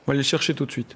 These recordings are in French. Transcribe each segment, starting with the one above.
On va aller le chercher tout de suite.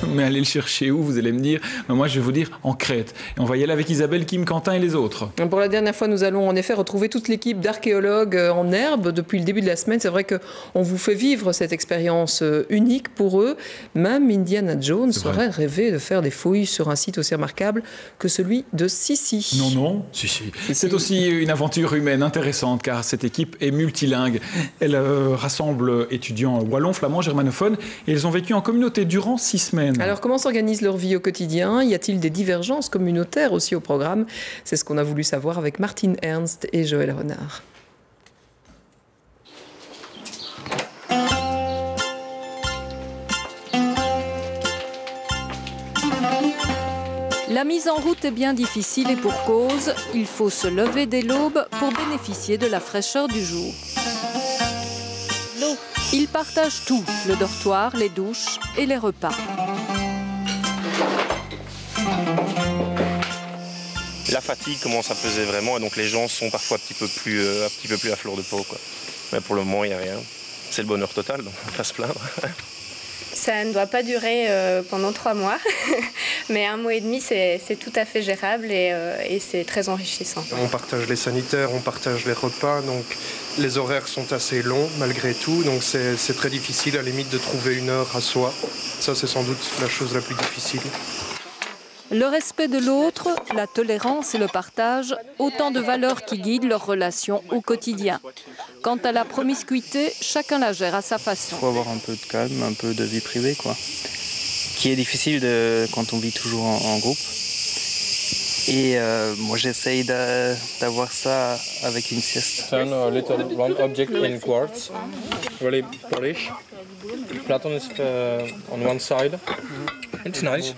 Mais allez le chercher où, vous allez me dire? Moi, je vais vous dire en Crète. Et on va y aller avec Isabelle, Kim, Quentin et les autres. Pour la dernière fois, nous allons en effet retrouver toute l'équipe d'archéologues en herbe depuis le début de la semaine. C'est vrai qu'on vous fait vivre cette expérience unique pour eux. Même Indiana Jones aurait rêvé de faire des fouilles sur un site aussi remarquable que celui de Sissi. Non, si. C'est aussi une aventure humaine intéressante car cette équipe est multilingue. Elle rassemble étudiants wallons, flamands, germanophones et ils ont vécu en communauté durant 6 semaines. Alors, comment s'organise leur vie au quotidien? Y a-t-il des divergences communautaires aussi au programme? C'est ce qu'on a voulu savoir avec Martine Ernst et Joël Renard. La mise en route est bien difficile et pour cause, il faut se lever dès l'aube pour bénéficier de la fraîcheur du jour. Ils partagent tout, le dortoir, les douches et les repas. La fatigue commence à peser vraiment et donc les gens sont parfois un petit peu plus à fleur de peau, quoi. Mais pour le moment, il n'y a rien. C'est le bonheur total, donc on ne va pas se plaindre. Ça ne doit pas durer pendant 3 mois, mais 1 mois et demi, c'est tout à fait gérable et c'est très enrichissant. On partage les sanitaires, on partage les repas, donc les horaires sont assez longs malgré tout, donc c'est très difficile à la limite de trouver une heure à soi. Ça, c'est sans doute la chose la plus difficile. Le respect de l'autre, la tolérance et le partage, autant de valeurs qui guident leurs relations au quotidien. Quant à la promiscuité, chacun la gère à sa façon. Il faut avoir un peu de calme, un peu de vie privée, quoi. Qui est difficile quand on vit toujours en groupe. Et moi, j'essaye d'avoir ça avec une sieste. Turn a little round object in quartz, really polish. Platen is on one side. It's nice.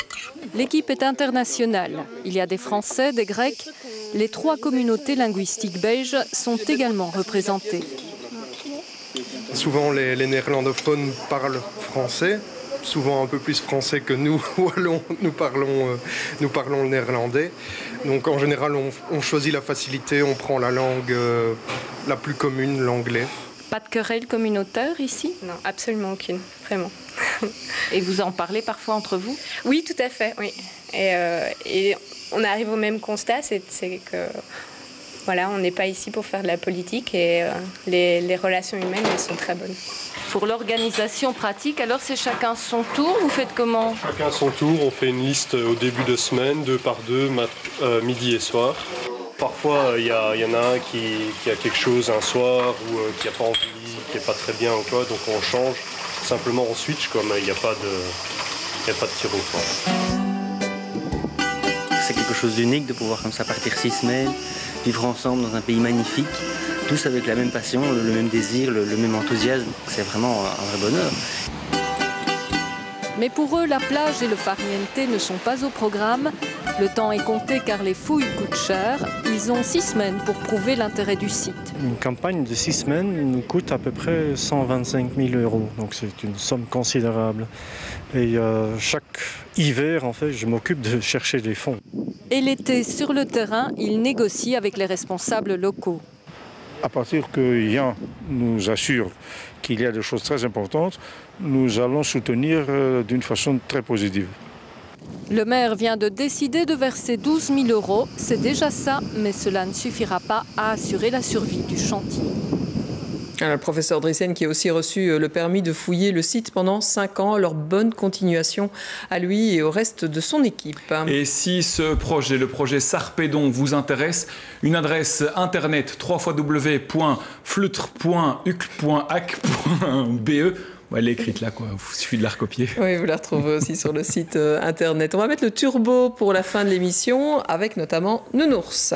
L'équipe est internationale. Il y a des Français, des Grecs. Les 3 communautés linguistiques belges sont également représentées. Souvent, les néerlandophones parlent français, souvent un peu plus français que nous, wallons, nous parlons le néerlandais. Donc en général, on choisit la facilité, on prend la langue la plus commune, l'anglais. Pas de querelle communautaire ici? Non, absolument aucune, vraiment. Et vous en parlez parfois entre vous? Oui, tout à fait, oui. Et on arrive au même constat, c'est que voilà, on n'est pas ici pour faire de la politique et les relations humaines, elles sont très bonnes. Pour l'organisation pratique, alors c'est chacun son tour? Vous faites comment? Chacun son tour, on fait une liste au début de semaine, 2 par 2, midi et soir. Parfois, il y en a un qui a quelque chose un soir ou qui n'a pas envie, qui n'est pas très bien ou quoi, donc on change. Simplement on switch, comme il n'y a pas de tir au fort. C'est quelque chose d'unique de pouvoir comme ça partir 6 semaines, vivre ensemble dans un pays magnifique, tous avec la même passion, le même désir, le même enthousiasme. C'est vraiment un vrai bonheur. Mais pour eux, la plage et le farniente ne sont pas au programme. Le temps est compté car les fouilles coûtent cher. Ils ont 6 semaines pour prouver l'intérêt du site. Une campagne de 6 semaines nous coûte à peu près 125 000 €. Donc c'est une somme considérable. Et chaque hiver, en fait, je m'occupe de chercher des fonds. Et l'été, sur le terrain, ils négocient avec les responsables locaux. À partir que Yann nous assure qu'il y a des choses très importantes, nous allons soutenir d'une façon très positive. Le maire vient de décider de verser 12 000 €. C'est déjà ça, mais cela ne suffira pas à assurer la survie du chantier. Alors, le professeur Drissen qui a aussi reçu le permis de fouiller le site pendant 5 ans. Alors, bonne continuation à lui et au reste de son équipe. Et si ce projet, le projet Sarpedon, vous intéresse, une adresse internet www.flutre.uc.ac.be. Elle est écrite là, quoi. Il suffit de la recopier. Oui, vous la retrouvez aussi sur le site internet. On va mettre le turbo pour la fin de l'émission avec notamment Nounours.